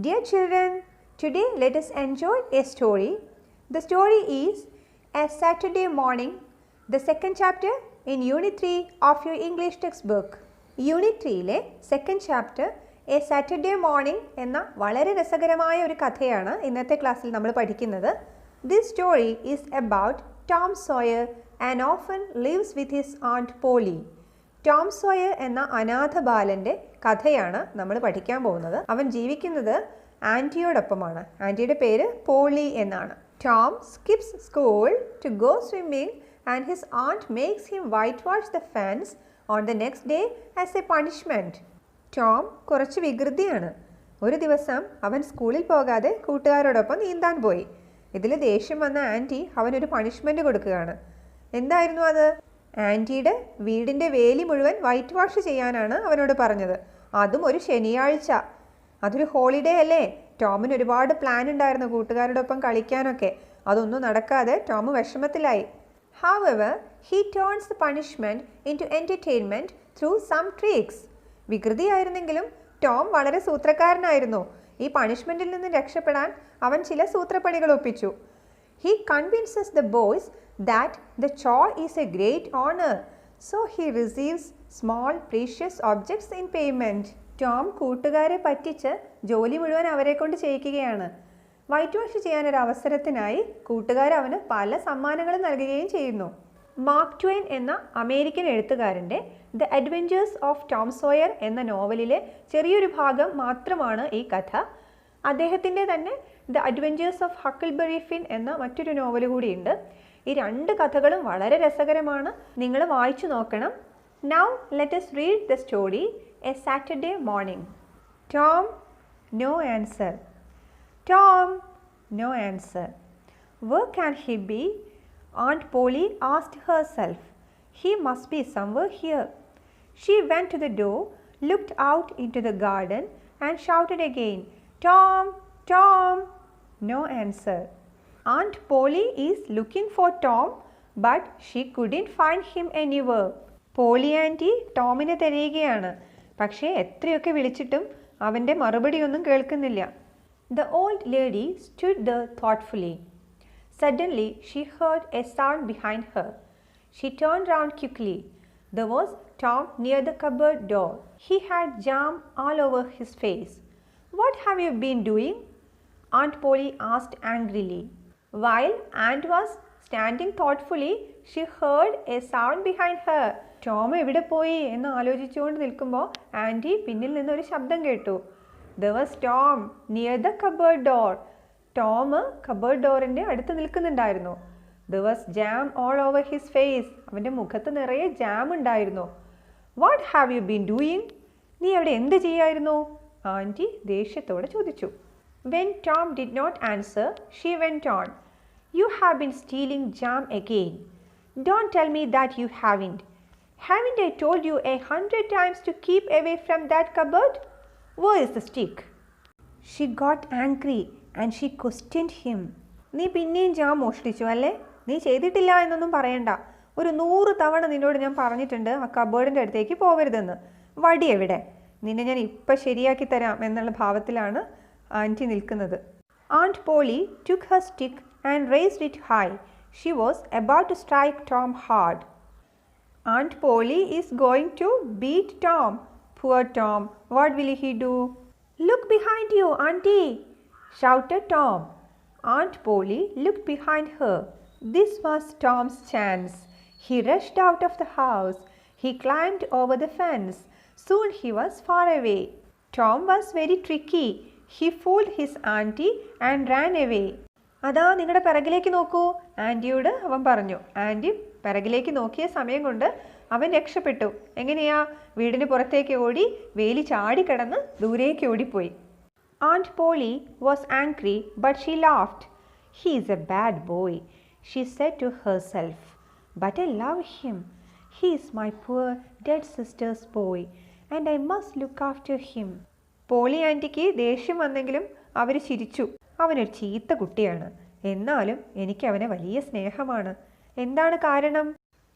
Dear children, today let us enjoy a story. The story is A Saturday Morning, the second chapter in Unit 3 of your English textbook. Unit 3-ലെ second chapter A Saturday Morning എന്ന വളരെ രസകരമായ ഒരു കഥയാണ് ഇന്നത്തെ ക്ലാസ്സിൽ നമ്മൾ പഠിക്കുന്നത്. This story is about Tom Sawyer, an orphan lives with his aunt Polly. Tom Sawyer എന്ന അനാഥ ബാലൻ്റെ കഥയാണ് നമ്മൾ പഠിക്കാൻ പോകുന്നത്. അവൻ ജീവിക്കുന്നത് ആൻറ്റിയോടൊപ്പമാണ്. ആൻറ്റിയുടെ പേര് പോളി എന്നാണ്. Tom skips school to go swimming and his aunt makes him whitewash the fence on the next day as a punishment. Tom കുറച്ച് വികൃതിയാണ്. ഒരു ദിവസം അവൻ സ്കൂളിൽ പോകാതെ കൂട്ടുകാരോടൊപ്പം നീന്താൻ പോയി. ഇതിൽ ദേഷ്യം വന്ന ആൻറ്റി അവനൊരു പണിഷ്മെൻറ്റ് കൊടുക്കുകയാണ്. എന്തായിരുന്നു അത്? ആൻറ്റിയുടെ വീടിൻ്റെ വേലി മുഴുവൻ വൈറ്റ് വാഷ് ചെയ്യാനാണ് അവനോട് പറഞ്ഞത്. അതും ഒരു ശനിയാഴ്ച. അതൊരു ഹോളിഡേ അല്ലേ? ടോമിന് ഒരുപാട് പ്ലാൻ ഉണ്ടായിരുന്നു കൂട്ടുകാരോടൊപ്പം കളിക്കാനൊക്കെ. അതൊന്നും നടക്കാതെ Tom വിഷമത്തിലായി. However, he turns the punishment into entertainment through some tricks. വികൃതിയായിരുന്നെങ്കിലും ടോം വളരെ സൂത്രക്കാരനായിരുന്നു. ഈ പണിഷ്മെൻറ്റിൽ നിന്ന് രക്ഷപ്പെടാൻ അവൻ ചില സൂത്രപ്പണികൾ ഒപ്പിച്ചു. He convinces the boys that the chore is a great honor, so he receives small precious objects in payment. Tom കൂട്ടുകാരെ പറ്റിച്ച് ജോലി മുഴുവൻ അവരെ കൊണ്ട് ചെയ്യിക്കുകയാണ്. വൈറ്റ് വാഷ് ചെയ്യാനൊരു അവസരത്തിനായി കൂട്ടുകാർ അവന് പല സമ്മാനങ്ങളും നൽകുകയും ചെയ്യുന്നു. മാർക്ക് ട്വെയിൻ എന്ന അമേരിക്കൻ എഴുത്തുകാരൻ്റെ the adventures of Tom Sawyer എന്ന നോവലിലെ ചെറിയൊരു ഭാഗം മാത്രമാണ് ഈ കഥ. അദ്ദേഹത്തിൻ്റെ തന്നെ the adventures of Huckleberry Finn എന്ന മറ്റൊരു നോവൽ കൂടിയുണ്ട്. ഈ രണ്ട് കഥകളും വളരെ രസകരമാണ്. നിങ്ങൾ വായിച്ചു നോക്കണം. Now let us read the story A Saturday Morning. Tom, no answer. Tom, no answer. Where can he be? Aunt Polly asked herself. He must be somewhere here. She went to the door, looked out into the garden and shouted again, Tom, Tom. No answer. Aunt Polly is looking for Tom, but she couldn't find him anywhere. Polly aunty ടോമിനെ തിരയുകയാണ്. പക്ഷേ എത്രയൊക്കെ വിളിച്ചിട്ടും അവൻ്റെ മറുപടിയൊന്നും കേൾക്കുന്നില്ല. The old lady stood there thoughtfully. Suddenly she heard a sound behind her. She turned round quickly. There was Tom near the cupboard door. He had jam all over his face. What have you been doing? Aunt Polly asked angrily. While Aunt was standing thoughtfully, she heard a sound behind her. Tom എവിടെ പോയി എന്ന് ആലോചിച്ചുകൊണ്ട് നിൽക്കുമ്പോൾ anti പിന്നിൽ നിന്നൊരു ശബ്ദം കേട്ടു. There was Tom near the cupboard door. Tom cupboard ഡോറിൻ്റെ അടുത്ത് നിൽക്കുന്നുണ്ടായിരുന്നു. There was jam all over his face. അവൻ്റെ മുഖത്ത് നിറയെ ജാം ഉണ്ടായിരുന്നു. What have you been doing? നീ അവിടെ എന്ത് ചെയ്യായിരുന്നു? ആൻറ്റി ദേഷ്യത്തോടെ ചോദിച്ചു. When Tom did not answer, she went on. You have been stealing jam again. Don't tell me that you haven't. Haven't I told you 100 times to keep away from that cupboard? Where is the stick? She got angry and she questioned him. നീ പിന്നെയും jam മോഷ്ടിച്ചു അല്ലേ? നീ ചെയ്തിട്ടില്ല എന്നൊന്നും പറയണ്ട. ഒരു 100 തവണ നിന്നോട് ഞാൻ പറഞ്ഞിട്ടുണ്ട് ആ കബേർഡിൻ്റെ അടുത്തേക്ക് പോകരുതെന്ന്. വടി എവിടെ? നിന്നെ ഞാൻ ഇപ്പം ശരിയാക്കി തരാം എന്നുള്ള ഭാവത്തിലാണ് ആൻറ്റി നിൽക്കുന്നത്. Aunt Polly took her stick and raised it high. She was about to strike Tom hard. Aunt Polly is going to beat Tom. Poor Tom, what will he do? Look behind you, Auntie, shouted Tom. Aunt Polly looked behind her. This was Tom's chance. He rushed out of the house. He climbed over the fence. Soon he was far away. Tom was very tricky. He fooled his auntie and ran away. അതാ നിങ്ങളുടെ പിറകിലേക്ക് നോക്കൂ, ആൻറ്റിയോട് അവൻ പറഞ്ഞു. Anti പിറകിലേക്ക് നോക്കിയ സമയം കൊണ്ട് അവൻ രക്ഷപ്പെട്ടു. എങ്ങനെയാ? വീടിന് പുറത്തേക്ക് ഓടി വേലി ചാടിക്കടന്ന് ദൂരേക്ക് ഓടിപ്പോയി. Aunt Polly was angry, but she laughed. He is a bad boy, she said to herself. But I love him. He is my poor dead sister's boy, and I must look after him. Polly ആൻറ്റിക്ക് ദേഷ്യം വന്നെങ്കിലും അവർ ചിരിച്ചു. അവനൊരു ചീത്ത കുട്ടിയാണ്, എന്നാലും എനിക്ക് അവനെ വലിയ സ്നേഹമാണ്. എന്താണ് കാരണം?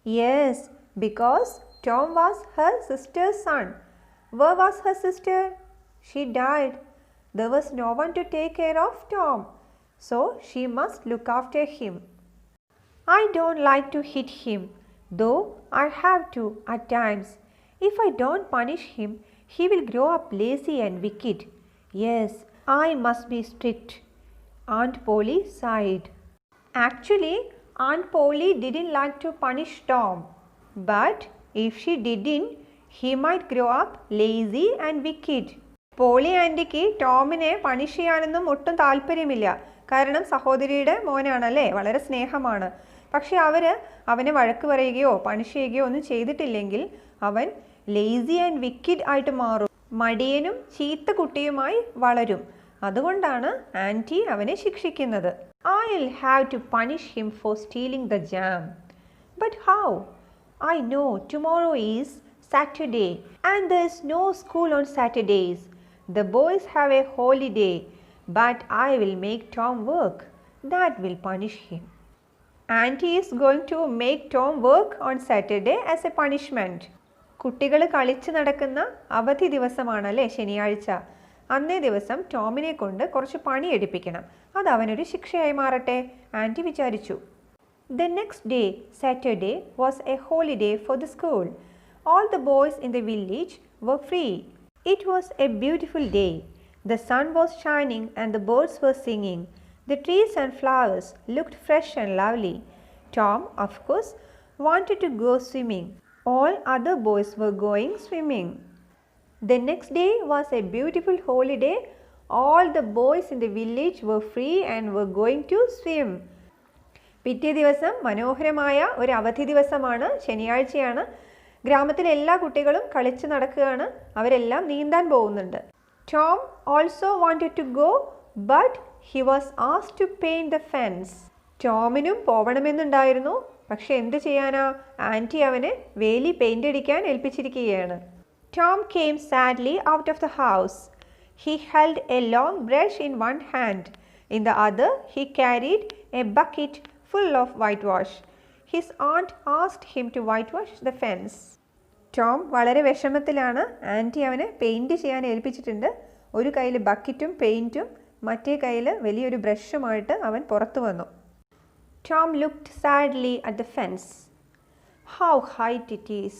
Yes, because Tom was her sister's son. Where was her sister? She died. There was no one to take care of Tom, so she must look after him. I don't like to hit him, though I have to at times. If I don't punish him, he will grow up lazy and wicked. Yes, I must be strict. Aunt Polly sighed. Actually, Aunt Polly didn't like to punish Tom, but if she didn't, he might grow up lazy and wicked. Polly ആൻറ്റിക്ക് ടോമിനെ punish ചെയ്യാനൊന്നും ഒട്ടും താല്പര്യമില്ല. കാരണം സഹോദരിയുടെ മോനാണല്ലേ, വളരെ സ്നേഹമാണ്. പക്ഷെ അവനെ വഴക്ക് പറയുകയോ പണിഷ് ചെയ്യുകയോ ഒന്നും ചെയ്തിട്ടില്ലെങ്കിൽ അവൻ ലേസി ആൻഡ് വിക്കിഡ് ആയിട്ട് മാറും, മടിയനും ചീത്ത കുട്ടിയുമായി വളരും. അതുകൊണ്ടാണ് ആൻറ്റി അവനെ ശിക്ഷിക്കുന്നത്. I'll have to punish him for stealing the jam. But how? I know tomorrow is Saturday and there's no school on Saturdays. The boys have a holiday, but I will make Tom work. That will punish him. Auntie is going to make Tom work on Saturday as a punishment. കുട്ടികൾ കളിച്ച് നടക്കുന്ന അവധി ദിവസമാണല്ലേ ശനിയാഴ്ച. അന്നേ ദിവസം ടോമിനെ കൊണ്ട് കുറച്ച് പണി എടുപ്പിക്കണം. അത് അവനൊരു ശിക്ഷയായി മാറട്ടെ, ആൻറ്റി വിചാരിച്ചു. The next day, Saturday, was a holiday for the school. All the boys in the village were free. It was a beautiful day. The sun was shining and the birds were singing. The trees and flowers looked fresh and lovely. Tom, of course, wanted to go swimming. All other boys were going swimming. The next day was a beautiful holiday. All the boys in the village were free and were going to swim. പിറ്റേ ദിവസം മനോഹരമായ ഒരു അവധി ദിവസമാണ്, ശനിയാഴ്ചയാണ്. ഗ്രാമത്തിലെ എല്ലാ കുട്ടികളും കളിച്ച് നടക്കുകയാണ്, അവരെല്ലാം നീന്താൻ പോകുന്നുണ്ട്. Tom also wanted to go, but he was asked to paint the fence. ടോമിനും പോവണമെന്നുണ്ടായിരുന്നു, പക്ഷെ എന്ത് ചെയ്യാനാ, ആൻറ്റി അവനെ വേലി പെയിൻ്റ് അടിക്കാൻ ഏൽപ്പിച്ചിരിക്കുകയാണ്. Tom came sadly out of the house. He held a long brush in one hand. In the other, he carried a bucket full of whitewash. His aunt asked him to whitewash the fence. Tom വളരെ വിഷമത്തിലാണ്. Anti അവനെ paint ചെയ്യാൻ ഏൽപ്പിച്ചിട്ടുണ്ട്. ഒരു കയ്യിൽ ബക്കറ്റും പെയിൻറ്റും മറ്റേ കയ്യിൽ വലിയൊരു ബ്രഷുമായിട്ട് അവൻ പുറത്തു വന്നു. Tom looked sadly at the fence. How high it is,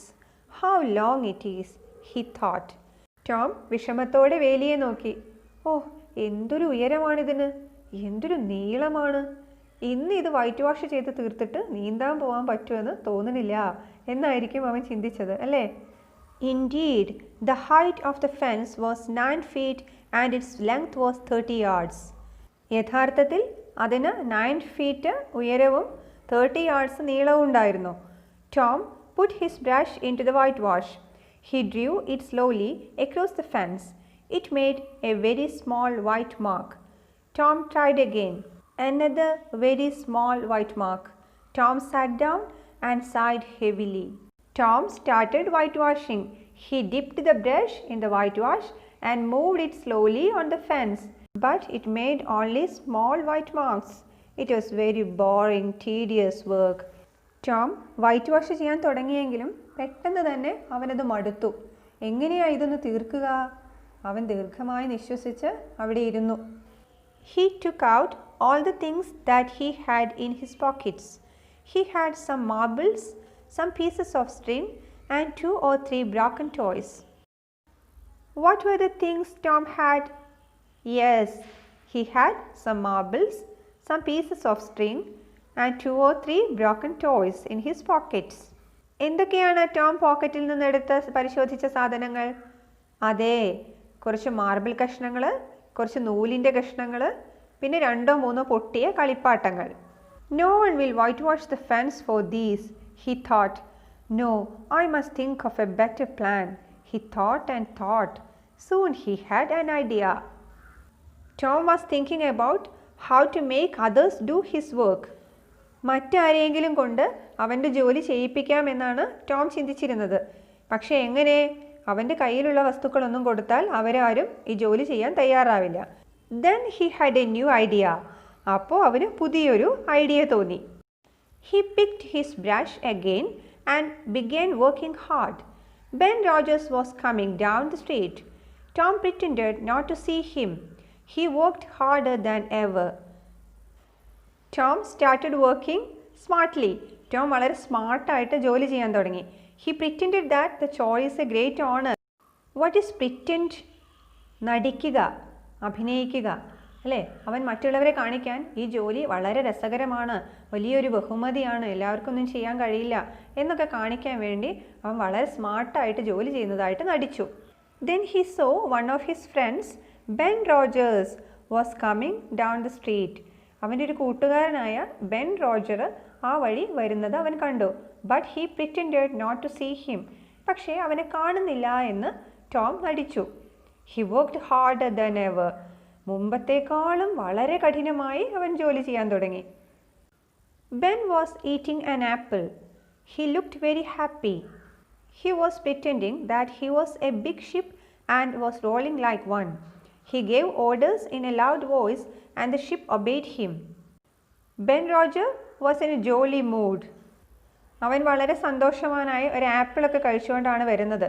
how long it is, he thought. Tom വിഷമത്തോടെ വേലിയെ നോക്കി. ഓ, എന്തൊരു ഉയരമാണിതിന്, എന്തൊരു നീളമാണ്. ഇന്ന് ഇത് വൈറ്റ് വാഷ് ചെയ്ത് തീർത്തിട്ട് നീന്താൻ പോകാൻ പറ്റുമെന്ന് തോന്നുന്നില്ല എന്നായിരിക്കും അവൻ ചിന്തിച്ചത്, അല്ലേ? Indeed, the height of the fence was 9 feet and its length was 30 yards. യഥാർത്ഥത്തിൽ അതിന് 9 feet ഉയരവും 30 yards നീളവും ഉണ്ടായിരുന്നു. Tom put his brush into the whitewash. He drew it slowly across the fence. It made a very small white mark. Tom tried again. Another very small white mark. Tom sat down and sighed heavily. Tom started whitewashing. He dipped the brush in the whitewash and moved it slowly on the fence. But it made only small white marks. It was very boring, tedious work. Tom white wash ചെയ്യാൻ തുടങ്ങിയെങ്കിലും പെട്ടെന്ന് തന്നെ അവനത് മടുത്തു. എങ്ങനെയാ ഇതൊന്ന് തീർക്കുക? അവൻ ദീർഘമായി നിശ്വസിച്ച് അവിടെ ഇരുന്നു. He took out all the things that he had in his pockets. He had some marbles, some pieces of string, and 2 or 3 broken toys. What were the things Tom had? Yes, he had some marbles, some pieces of string, and 2 or 3 broken toys in his pockets. എന്തൊക്കെയാണ് Tom പോക്കറ്റിൽ നിന്നെടുത്ത് പരിശോധിച്ച സാധനങ്ങൾ? അതെ, കുറച്ച് marble കഷ്ണങ്ങൾ, കുറച്ച് നൂലിൻ്റെ കഷ്ണങ്ങൾ, പിന്നെ 2-3 പൊട്ടിയ കളിപ്പാട്ടങ്ങൾ. No one will whitewash the fence for these, he thought. No, I must think of a better plan. He thought and thought. Soon he had an idea. Tom was thinking about how to make others do his work. മറ്റാരെങ്കിലും കൊണ്ട് അവൻ്റെ ജോലി ചെയ്യിപ്പിക്കാമെന്നാണ് Tom ചിന്തിച്ചിരുന്നത്. പക്ഷേ എങ്ങനെ? അവൻ്റെ കയ്യിലുള്ള വസ്തുക്കളൊന്നും കൊടുത്താൽ അവരാരും ഈ ജോലി ചെയ്യാൻ തയ്യാറാവില്ല. Then he had a new idea. അപ്പോൾ അവന് പുതിയൊരു ഐഡിയ തോന്നി. He picked his brush again and began working hard. Ben Rogers was coming down the street. Tom pretended not to see him. He worked harder than ever. Tom started working smartly. Tom വളരെ സ്മാർട്ടായിട്ട് ജോലി ചെയ്യാൻ തുടങ്ങി. He pretended that the chore is a great honor. What is pretend? നടിക്കുക, അഭിനയിക്കുക, അല്ലേ? അവൻ മറ്റുള്ളവരെ കാണിക്കാൻ ഈ ജോലി വളരെ രസകരമാണ്, വലിയൊരു ബഹുമതിയാണ്, എല്ലാവർക്കും ഒന്നും ചെയ്യാൻ കഴിയില്ല എന്നൊക്കെ കാണിക്കാൻ വേണ്ടി അവൻ വളരെ സ്മാർട്ടായിട്ട് ജോലി ചെയ്യുന്നതായിട്ട് നടിച്ചു. Then he saw one of his friends, Ben Rogers, was coming down the street. അവൻ്റെ ഒരു കൂട്ടുകാരനായ ബെൻ റോജർ ആ വഴി വരുന്നത് അവൻ കണ്ടു. But he pretended not to see him. പക്ഷേ അവനെ കാണുന്നില്ല എന്ന് ടോം നടിച്ചു. He worked harder than ever. മുമ്പത്തേക്കാളും വളരെ കഠിനമായി അവൻ ജോലി ചെയ്യാൻ തുടങ്ങി. Ben was eating an apple. He looked very happy. He was pretending that he was a big ship and was rolling like one. He gave orders in a loud voice and the ship obeyed him. Ben Roger was in a jolly mood. അവൻ വളരെ സന്തോഷവാനായി ഒരു ആപ്പിളൊക്കെ കഴിച്ചുകൊണ്ടാണ് വരുന്നത്.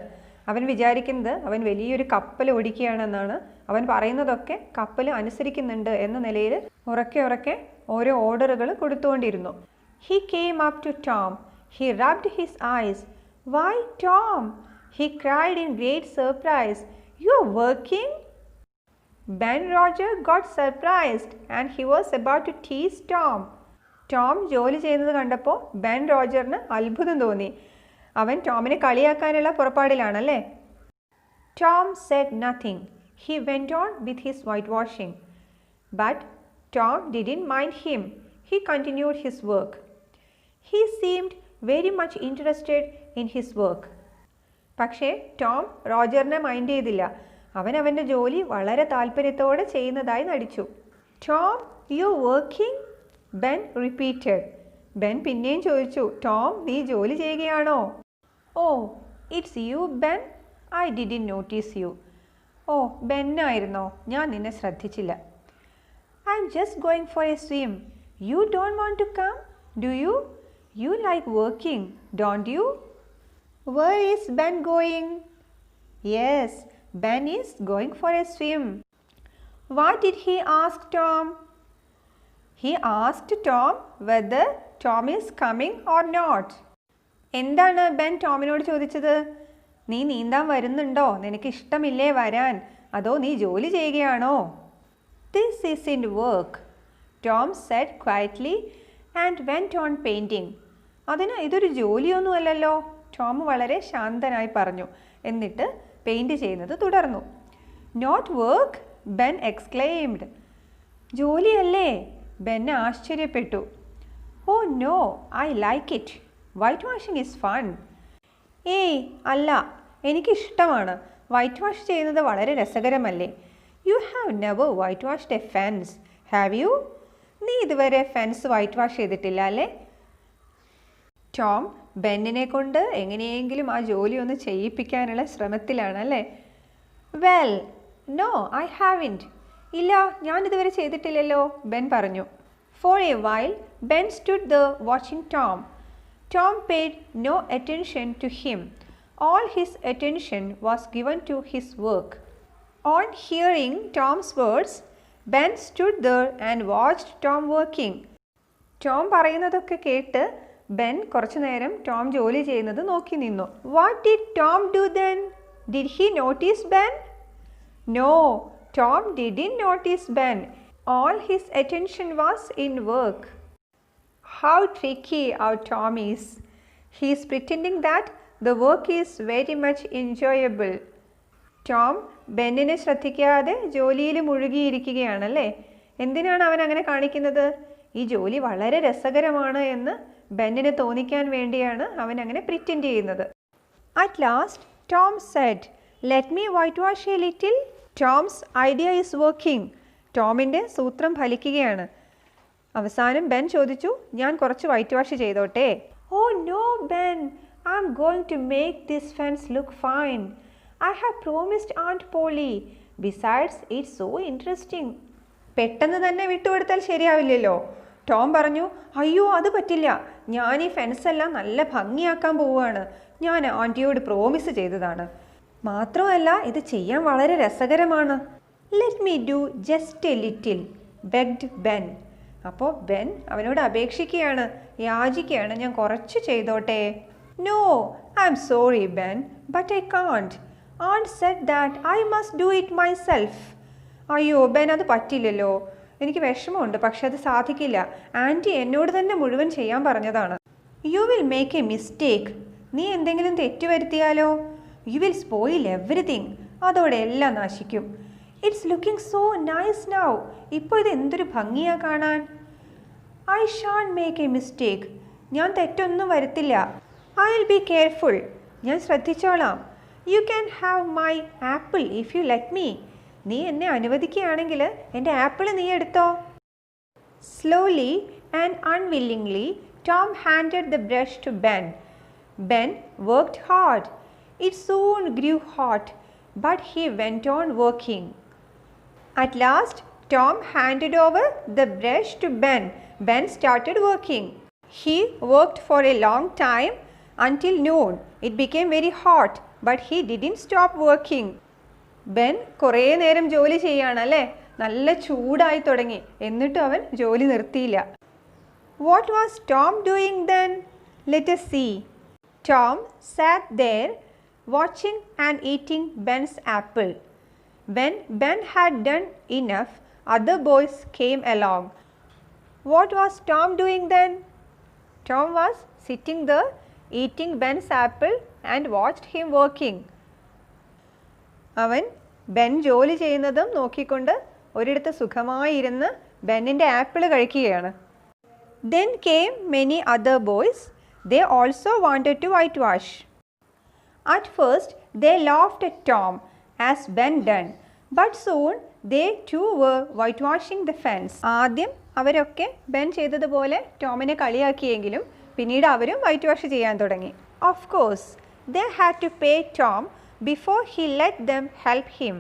അവൻ വിചാരിക്കുന്നത് അവൻ വലിയൊരു കപ്പൽ ഓടിക്കുകയാണെന്നാണ്. അവൻ പറയുന്നതൊക്കെ കപ്പൽ അനുസരിക്കുന്നുണ്ട് എന്ന നിലയിൽ ഉറക്കെ ഉറക്കെ ഓരോ ഓർഡറുകൾ കൊടുത്തുകൊണ്ടിരുന്നു. He came up to Tom. He rubbed his eyes. Why, Tom? He cried in great surprise. You're working? Ben Roger got surprised and he was about to tease Tom. Tom ജോലി ചെയ്യുന്നത് കണ്ടപ്പോൾ ബെൻ റോജറിന് അത്ഭുതം തോന്നി. അവൻ ടോമിനെ കളിയാക്കാനുള്ള പുറപ്പാടിലാണല്ലേ. Tom said nothing. He went on with his whitewashing. But Tom didn't mind him. He continued his work. He seemed very much interested in his work. പക്ഷേ Tom റോജറിനെ mind ചെയ്തില്ല. അവൻ അവൻ്റെ ജോലി വളരെ താല്പര്യത്തോടെ ചെയ്യുന്നതായി നടിച്ചു. Tom, you're working? Ben repeated. Ben പിന്നെയും ചോദിച്ചു, ടോം നീ ജോലി ചെയ്യുകയാണോ? Oh, it's you, Ben. I didn't notice you. ഓ, ബെന്നായിരുന്നോ? ഞാൻ നിന്നെ ശ്രദ്ധിച്ചില്ല. I'm just going for a swim. You don't want to come, do you? You like working, don't you? Where is Ben going? Yes, Ben is going for a swim. What did he ask Tom? He asked Tom whether Tom is coming or not. എന്താണ് Ben ടോമിനോട് ചോദിച്ചത്? നീ നീന്താൻ വരുന്നുണ്ടോ? നിനക്ക് ഇഷ്ടമില്ലേ വരാൻ? അതോ നീ ജോലി ചെയ്യുകയാണോ? This isn't work, Tom said quietly and went on painting. അതിന് ഇതൊരു ജോലിയൊന്നുമല്ലല്ലോ, ടോം വളരെ ശാന്തനായി പറഞ്ഞു. എന്നിട്ട് പെയിൻറ് ചെയ്യുന്നത് തുടർന്നു. Not work? Ben exclaimed. ജോലിയല്ലേ? ബെൻ ആശ്ചര്യപ്പെട്ടു. Oh no, I like it. Whitewashing is fun. ഏയ് അല്ല, എനിക്കിഷ്ടമാണ്. വൈറ്റ് വാഷ് ചെയ്യുന്നത് വളരെ രസകരമല്ലേ? You have never whitewashed a fence, have you? നീ ഇതുവരെ ഫെൻസ് വൈറ്റ് വാഷ് ചെയ്തിട്ടില്ല അല്ലേ? ടോം ബെന്നിനെ കൊണ്ട് എങ്ങനെയെങ്കിലും ആ ജോലി ഒന്ന് ചെയ്യിപ്പിക്കാനുള്ള ശ്രമത്തിലാണ് അല്ലേ? Well no, I haven't. ഇല്ല, ഞാൻ ഇതുവരെ ചെയ്തിട്ടില്ലല്ലോ, ബെൻ പറഞ്ഞു. For a while Ben stood the watching Tom. Tom paid no attention to him. All his attention was given to his work. On hearing Tom's words, Ben stood there and watched Tom working. Tom പറയുന്നതൊക്കെ കേട്ട് Ben കുറച്ചു നേരം Tom ജോലി ചെയ്യുന്നത് നോക്കി നിന്നു. What did Tom do then? Did he notice Ben? No, Tom didn't notice Ben. All his attention was in work. How tricky our Tom is. He is pretending that the work is very much enjoyable. Tom ബെന്നിനെ ശ്രദ്ധിക്കാതെ ജോലിയിൽ മുഴുകിയിരിക്കുകയാണല്ലേ. എന്തിനാണ് അവൻ അങ്ങനെ കാണിക്കുന്നത്? ഈ ജോലി വളരെ രസകരമാണ് എന്ന് ബെന്നിനെ തോന്നിക്കാൻ വേണ്ടിയാണ് അവൻ അങ്ങനെ പ്രിറ്റൻഡ് ചെയ്യുന്നത്. At last, Tom said, "Let me whitewash a little." Tom's idea is working. ടോമിൻ്റെ സൂത്രം ഫലിക്കുകയാണ്. അവസാനം ബെൻ ചോദിച്ചു, ഞാൻ കുറച്ച് വൈറ്റ് വാഷ് ചെയ്തോട്ടെ? Oh no, Ben, I'm going to make this fence look fine. I have promised Aunt Polly. Besides, it's so interesting. പെട്ടെന്ന് തന്നെ വിട്ടുകൊടുത്താൽ ശരിയാവില്ലല്ലോ. Tom പറഞ്ഞു, അയ്യോ അത് പറ്റില്ല, ഞാൻ ഈ ഫെൻസെല്ലാം നല്ല ഭംഗിയാക്കാൻ പോവുകയാണ്. ഞാൻ ആൻറ്റിയോട് പ്രോമിസ് ചെയ്തതാണ്. മാത്രമല്ല ഇത് ചെയ്യാൻ വളരെ രസകരമാണ്. Let me do just a little, begged Ben. അപ്പോൾ ബെൻ അവനോട് അപേക്ഷിക്കുകയാണ്, യാചിക്കുകയാണ്, ഞാൻ കുറച്ച് ചെയ്തോട്ടെ. No, I'm sorry, Ben, but I can't. Aunt said that I must do it myself. അയ്യോ ബെൻ, അത് പറ്റില്ലല്ലോ, എനിക്ക് വിഷമമുണ്ട്, പക്ഷെ അത് സാധിക്കില്ല. ആൻറ്റി എന്നോട് തന്നെ മുഴുവൻ ചെയ്യാൻ പറഞ്ഞതാണ്. You will make a mistake. നീ എന്തെങ്കിലും തെറ്റ് വരുത്തിയാലോ? You will spoil everything. അതോടെ എല്ലാം നശിക്കും. It's looking so nice now. ഇപ്പോൾ ഇത് എന്തൊരു ഭംഗിയാ കാണാൻ. I shan't make a mistake. ഞാൻ തെറ്റൊന്നും വരുത്തില്ല. I will be careful. ഞാൻ ശ്രദ്ധിച്ചോളാം. You can have my apple if you let me. നീ എന്നെ അനുവദിക്കുകയാണെങ്കിൽ എൻ്റെ ആപ്പിൾ നീ എടുത്തോ. Slowly and unwillingly Tom handed the brush to Ben. Ben worked hard. It soon grew hot, but he went on working. At last, Tom handed over the brush to Ben. Ben started working. He worked for a long time until noon. It became very hot, but he didn't stop working. Ben കുറേ നേരം ജോലി ചെയ്യാണല്ലേ, നല്ല ചൂടായി തുടങ്ങി, എന്നിട്ടും അവൻ ജോലി നിർത്തിയില്ല. What was Tom doing then? Let us see. Tom sat there watching and eating Ben's apple. When Ben had done enough, other boys came along. What was Tom doing then? Tom was sitting there eating Ben's apple and watched him working. അവൻ Ben ജോലി ചെയ്യുന്നതും നോക്കിക്കൊണ്ട് ഒരിടത്ത് സുഖമായി ഇരുന്ന് ബെന്നിൻ്റെ apple കഴിക്കുകയാണ്. Then came many other boys. They also wanted to whitewash. At first, they laughed at Tom as Ben done, but soon they too were whitewashing the fence. ആദ്യം അവരൊക്കെ ബെൻ ചെയ്തതുപോലെ ടോമിനെ കളിയാക്കിയെങ്കിലും പിന്നീട് അവരും വൈറ്റ് വാഷ് ചെയ്യാൻ തുടങ്ങി. Of course, they had to pay Tom before he let them help him.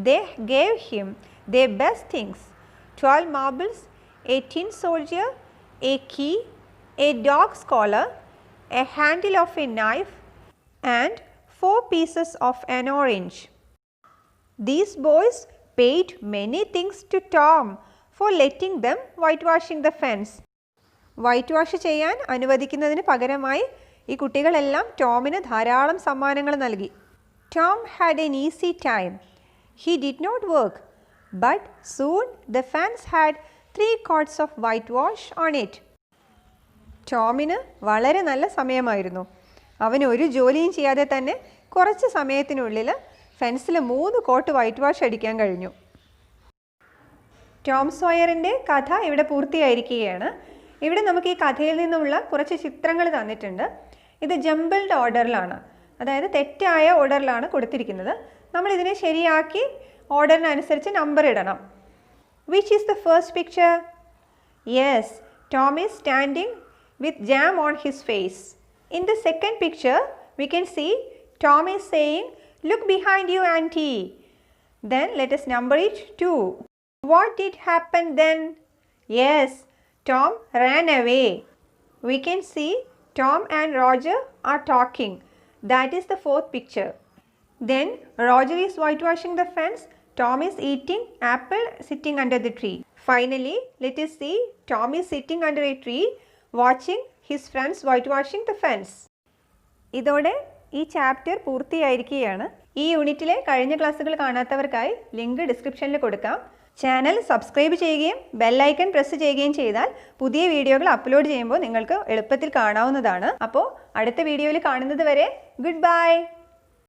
They gave him their best things: 12 marbles, a tin soldier, a key, a dog's collar, a handle of a knife, and 4 pieces of an orange. These boys paid many things to Tom for letting them whitewashing the fence. White wash ചെയ്യാൻ അനുവദിക്കുന്നതിന് പകരമായി ഈ കുട്ടികളെല്ലാം ടോമിന് ധാരാളം സമ്മാനങ്ങൾ നൽകി. Tom had an easy time. He did not work, but soon the fence had 3 coats of whitewash on it. ടോമിന് വളരെ നല്ല സമയമായിരുന്നു. അവന് ഒരു ജോലിയും ചെയ്യാതെ തന്നെ കുറച്ച് സമയത്തിനുള്ളിൽ ഫെൻസിൽ 3 കോട്ട് വൈറ്റ് വാഷ് അടിക്കാൻ കഴിഞ്ഞു. ടോം സോയറിൻ്റെ കഥ ഇവിടെ പൂർത്തിയായിരിക്കുകയാണ്. ഇവിടെ നമുക്ക് ഈ കഥയിൽ നിന്നുള്ള കുറച്ച് ചിത്രങ്ങൾ തന്നിട്ടുണ്ട്. ഇത് ജംബിൾഡ് ഓർഡറിലാണ്, അതായത് തെറ്റായ ഓർഡറിലാണ് കൊടുത്തിരിക്കുന്നത്. നമ്മളിതിനെ ശരിയാക്കി ഓർഡറിനനുസരിച്ച് നമ്പർ ഇടണം. Which is the first picture? Yes, Tom is standing with jam on his face. In the second picture, we can see Tom is saying, "Look behind you, auntie." Then let us number it 2. What did happen then? Yes, Tom ran away. We can see Tom and Roger are talking. That is the 4th picture. Then Roger is whitewashing the fence. Tom is eating apple sitting under the tree. Finally, let us see Tom is sitting under a tree watching his friends whitewashing the fence. ഇതോടെ ഈ chapter പൂർത്തിയായിരിക്കുകയാണ്. ഈ യൂണിറ്റിലെ കഴിഞ്ഞ ക്ലാസ്സുകൾ കാണാത്തവർക്കായി link ഡിസ്ക്രിപ്ഷനിൽ കൊടുക്കാം. Channel subscribe ചെയ്യുകയും bell icon press ചെയ്യുകയും ചെയ്താൽ പുതിയ വീഡിയോകൾ അപ്ലോഡ് ചെയ്യുമ്പോൾ നിങ്ങൾക്ക് എളുപ്പത്തിൽ കാണാവുന്നതാണ്. അപ്പോൾ അടുത്ത വീഡിയോയിൽ കാണുന്നത് വരെ ഗുഡ് ബൈ.